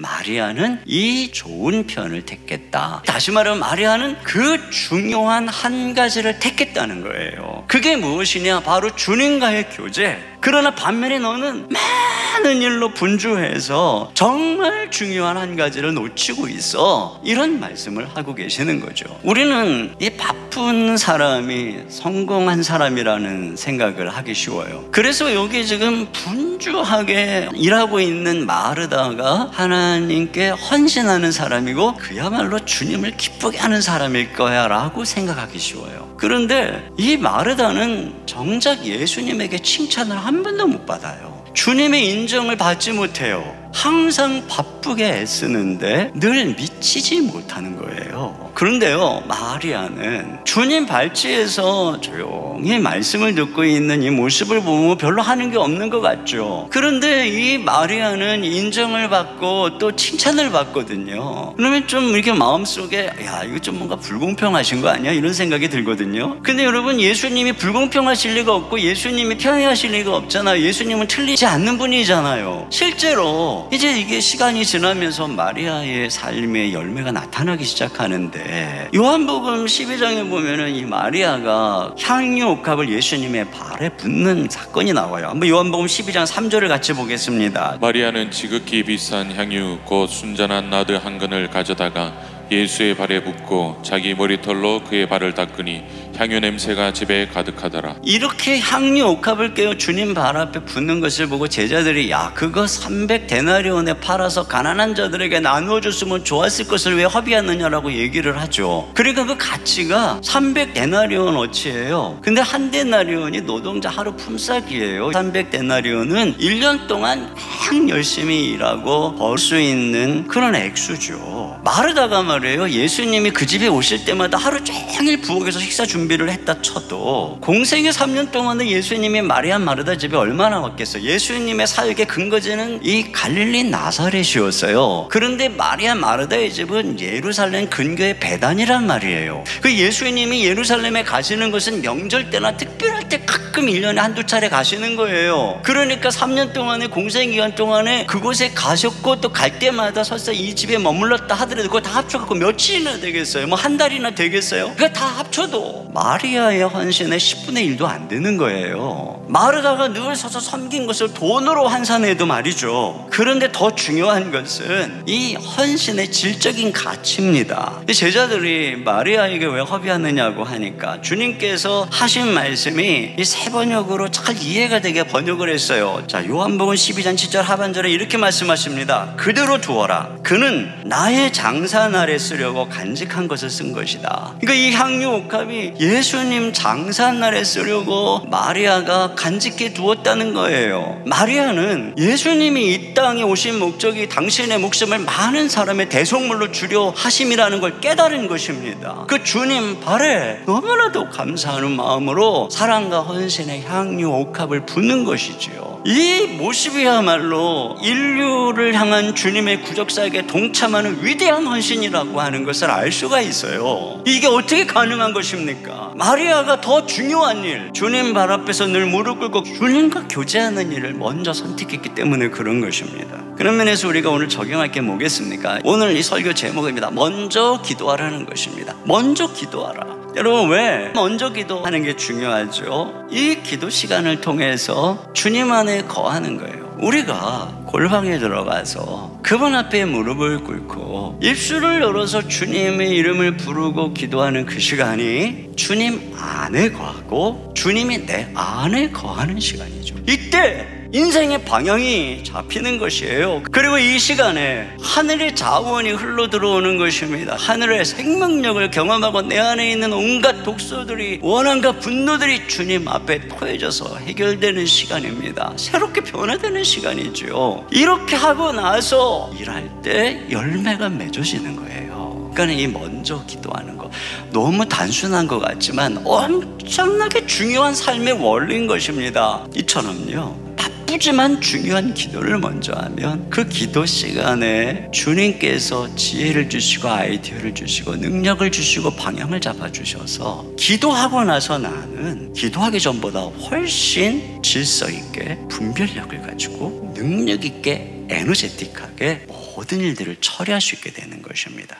마리아는 이 좋은 편을 택했다. 다시 말하면 마리아는 그 중요한 한 가지를 택했다는 거예요. 그게 무엇이냐? 바로 주님과의 교제. 그러나 반면에 너는 많은 일로 분주해서 정말 중요한 한 가지를 놓치고 있어. 이런 말씀을 하고 계시는 거죠. 우리는 이 바쁜 사람이 성공한 사람이라는 생각을 하기 쉬워요. 그래서 여기 지금 분주하게 일하고 있는 마르다가 하나님께 헌신하는 사람이고 그야말로 주님을 기쁘게 하는 사람일 거야 라고 생각하기 쉬워요. 그런데 이 마르다는 정작 예수님에게 칭찬을 한 번도 못 받아요. 주님의 인정을 받지 못해요. 항상 바쁘게 애쓰는데 늘 미치지 못하는 거예요. 그런데요, 마리아는 주님 발치에서 조용히 말씀을 듣고 있는 이 모습을 보면 별로 하는 게 없는 것 같죠. 그런데 이 마리아는 인정을 받고 또 칭찬을 받거든요. 그러면 좀 이렇게 마음속에 야, 이거 좀 뭔가 불공평하신 거 아니야? 이런 생각이 들거든요. 근데 여러분, 예수님이 불공평하실 리가 없고 예수님이 편애하실 리가 없잖아요. 예수님은 틀리지 않는 분이잖아요. 실제로 이제 이게 시간이 지나면서 마리아의 삶의 열매가 나타나기 시작하는데 요한복음 12장에 보면은 이 마리아가 향유 옥합을 예수님의 발에 붓는 사건이 나와요. 한번 요한복음 12장 3절을 같이 보겠습니다. 마리아는 지극히 비싼 향유 곧 순전한 나드 한 근을 가져다가 예수의 발에 붓고 자기 머리털로 그의 발을 닦으니 향유 냄새가 집에 가득하더라. 이렇게 향유 옥합을 깨어 주님 발 앞에 붓는 것을 보고 제자들이 야, 그거 300데나리온에 팔아서 가난한 자들에게 나누어 줬으면 좋았을 것을 왜 허비하느냐라고 얘기를 하죠. 그러니까 그 가치가 300데나리온 어치예요. 근데 한 데나리온이 노동자 하루 품삯이에요. 300데나리온은 1년 동안 막 열심히 일하고 벌 수 있는 그런 액수죠. 마르다가 말이에요, 예수님이 그 집에 오실 때마다 하루 종일 부엌에서 식사 준비를 했다 쳐도 공생의 3년 동안은 예수님이 마리아 마르다 집에 얼마나 왔겠어요. 예수님의 사역의 근거지는 이 갈릴리 나사렛이었어요. 그런데 마리아 마르다의 집은 예루살렘 근교의 베단이란 말이에요. 그 예수님이 예루살렘에 가시는 것은 명절 때나 특별할 때 가끔 1년에 한두 차례 가시는 거예요. 그러니까 3년 동안의 공생기간 동안에 그곳에 가셨고 또 갈 때마다 설사 이 집에 머물렀다 하더라도 그거 다 합쳐갖고 며칠이나 되겠어요? 뭐 한 달이나 되겠어요? 그거 다 합쳐도 마리아의 헌신의 10분의 1도 안 되는 거예요. 마르다가 늘 서서 섬긴 것을 돈으로 환산해도 말이죠. 그런데 더 중요한 것은 이 헌신의 질적인 가치입니다. 제자들이 마리아에게 왜 허비하느냐고 하니까 주님께서 하신 말씀이 이 세 번역으로 잘 이해가 되게 번역을 했어요. 자, 요한복음 12장 7절 하반절에 이렇게 말씀하십니다. 그대로 두어라. 그는 나의 장사날에 쓰려고 간직한 것을 쓴 것이다. 그러니까 이 향유 옥합이 예수님 장사날에 쓰려고 마리아가 간직해 두었다는 거예요. 마리아는 예수님이 이 땅에 오신 목적이 당신의 목숨을 많은 사람의 대속물로 주려 하심이라는 걸 깨달은 것입니다. 그 주님 발에 너무나도 감사하는 마음으로 사랑과 헌신의 향유 옥합을 붓는 것이지요. 이 모습이야말로 인류를 향한 주님의 구적사역에 동참하는 위대한 헌신이라고 하는 것을 알 수가 있어요. 이게 어떻게 가능한 것입니까? 마리아가 더 중요한 일, 주님 발 앞에서 늘 무릎 꿇고 주님과 교제하는 일을 먼저 선택했기 때문에 그런 것입니다. 그런 면에서 우리가 오늘 적용할 게 뭐겠습니까? 오늘 이 설교 제목입니다. 먼저 기도하라는 것입니다. 먼저 기도하라. 여러분, 왜 먼저 기도하는 게 중요하죠? 이 기도 시간을 통해서 주님 안에 거하는 거예요. 우리가 골방에 들어가서 그분 앞에 무릎을 꿇고 입술을 열어서 주님의 이름을 부르고 기도하는 그 시간이 주님 안에 거하고 주님이 내 안에 거하는 시간이죠. 이때 인생의 방향이 잡히는 것이에요. 그리고 이 시간에 하늘의 자원이 흘러 들어오는 것입니다. 하늘의 생명력을 경험하고 내 안에 있는 온갖 독소들이, 원한과 분노들이 주님 앞에 토해져서 해결되는 시간입니다. 새롭게 변화되는 시간이죠. 이렇게 하고 나서 일할 때 열매가 맺어지는 거예요. 그러니까 이 먼저 기도하는 거 너무 단순한 것 같지만 엄청나게 중요한 삶의 원리인 것입니다. 이처럼요, 바쁘지만 중요한 기도를 먼저 하면 그 기도 시간에 주님께서 지혜를 주시고 아이디어를 주시고 능력을 주시고 방향을 잡아주셔서 기도하고 나서 나는 기도하기 전보다 훨씬 질서 있게 분별력을 가지고 능력 있게 에너제틱하게 모든 일들을 처리할 수 있게 되는 것입니다.